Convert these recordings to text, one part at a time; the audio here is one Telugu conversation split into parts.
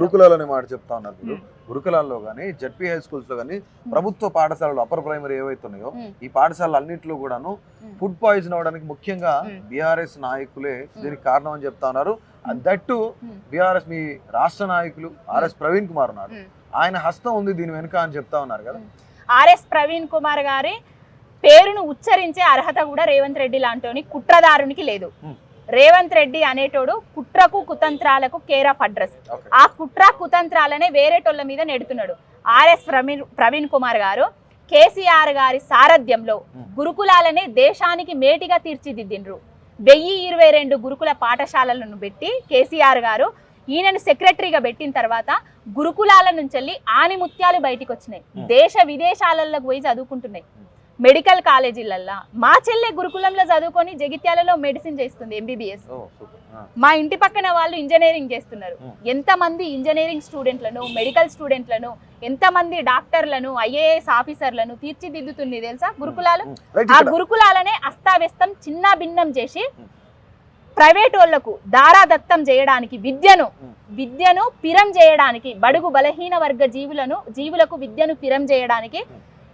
గురుకులాలనే మాట చెప్తా ఉన్నారు మీరు. గురుకులాల్లో కానీ జడ్పీ హై స్కూల్స్ లో కానీ ప్రభుత్వ పాఠశాలలు అప్పర్ ప్రైమరీ ఏవైతే ఉన్నాయో ఈ పాఠశాలలు అన్నింటిలో కూడాను ఫుడ్ పాయిజన్ అవడానికి ముఖ్యంగా బీఆర్ఎస్ నాయకులే దీనికి కారణం అని చెప్తా ఉన్నారు. దట్టు బీఆర్ఎస్ మీ రాష్ట్ర నాయకులు ఆర్ఎస్ ప్రవీణ్ కుమార్ ఉన్నారు, ఆయన హస్తం ఉంది దీని వెనుక అని చెప్తా ఉన్నారు కదా. ఆర్ఎస్ ప్రవీణ్ కుమార్ గారి పేరును ఉచ్చరించే అర్హత కూడా రేవంత్ రెడ్డి లాంటి కుట్రదారునికి లేదు. రేవంత్ రెడ్డి అనేటోడు కుట్రకు కుతంత్రాలకు కేర్ ఆఫ్ అడ్రస్. ఆ కుట్ర కుతంత్రాలనే వేరేటోళ్ళ మీద నెడుతున్నాడు. ఆర్ఎస్ ప్రవీణ్ కుమార్ గారు కేసీఆర్ గారి సారథ్యంలో గురుకులాలనే దేశానికి మేటిగా తీర్చిదిద్దిండ్రు. 1022 గురుకుల పాఠశాలలను పెట్టి కేసీఆర్ గారు ఈయనను సెక్రటరీగా పెట్టిన తర్వాత గురుకులాల నుంచి ఆనిముత్యాలు బయటికి వచ్చినాయి. దేశ విదేశాలకు పోయి చదువుకుంటున్నాయి. మెడికల్ కాలేజీలల్లో మా చెల్లె గురుకులంలో చదువుకొని జగిత్యాలలో మెడిసిన్ చేస్తుంది, ఎంబీబీఎస్. మా ఇంటి పక్కన వాళ్ళు ఇంజనీరింగ్ చేస్తున్నారు. ఎంతమంది ఇంజనీరింగ్ స్టూడెంట్లను, మెడికల్ స్టూడెంట్లను, ఎంతమంది డాక్టర్లను, ఐఏఎస్ ఆఫీసర్లను తీర్చిదిద్దుతుంది తెలుసా గురుకులాలు. ఆ గురుకులాలనే అస్తావ్యస్తం చిన్న భిన్నం చేసి ప్రైవేట్ వాళ్లకు దారాదత్తం చేయడానికి, విద్యను పిరం చేయడానికి, బడుగు బలహీన వర్గ జీవులకు విద్యను పిరం చేయడానికి,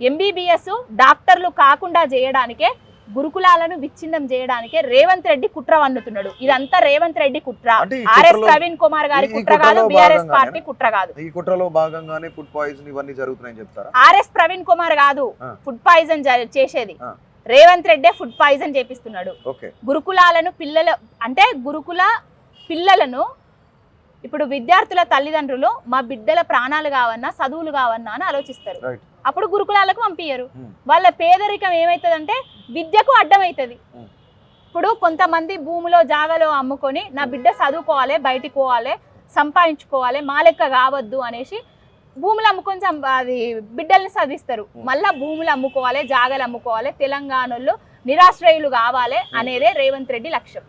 ఎంబీబీఎస్ డాక్టర్లు కాకుండా చేయడానికే, గురుకులాలను విచ్ఛిన్నం చేయడానికే రేవంత్ రెడ్డి కుట్ర వన్నుతున్నాడు. ఇదంతా రేవంత్ రెడ్డి కుట్ర, ఆర్ఎస్ ప్రవీణ్ కుమార్ గారి కుట్ర కాదు, బీఆర్ఎస్ పార్టీ కుట్ర కాదు. ఈ కుట్రలో భాగంగానే ఫుడ్ పాయిజన్ ఇవన్నీ జరుగుతున్నాయని చెప్తారా? ఆర్ఎస్ ప్రవీణ్ కుమార్ కాదు ఫుడ్ పాయిజన్ చేసేది, రేవంత్ రెడ్డే ఫుడ్ పాయిజన్ చేపిస్తున్నాడు. గురుకులాలను గురుకుల పిల్లలను ఇప్పుడు విద్యార్థుల తల్లిదండ్రులు మా బిడ్డల ప్రాణాలు కావన్నా, చదువులు కావన్నా అని ఆలోచిస్తారు. అప్పుడు గురుకులాలకు పంపించరు. వాళ్ళ పేదరికం ఏమవుతుందంటే విద్యకు అడ్డమవుతుంది. ఇప్పుడు కొంతమంది భూమిలో జాగలో అమ్ముకొని నా బిడ్డ చదువుకోవాలి, బయటికి పోవాలి, సంపాదించుకోవాలి, మా లెక్క కావద్దు అనేసి భూములు అమ్ముకొని అది బిడ్డల్ని చదివిస్తారు. మళ్ళా భూములు అమ్ముకోవాలి, జాగలు అమ్ముకోవాలి, తెలంగాణలో నిరాశ్రయులు కావాలి అనేదే రేవంత్ రెడ్డి లక్ష్యం.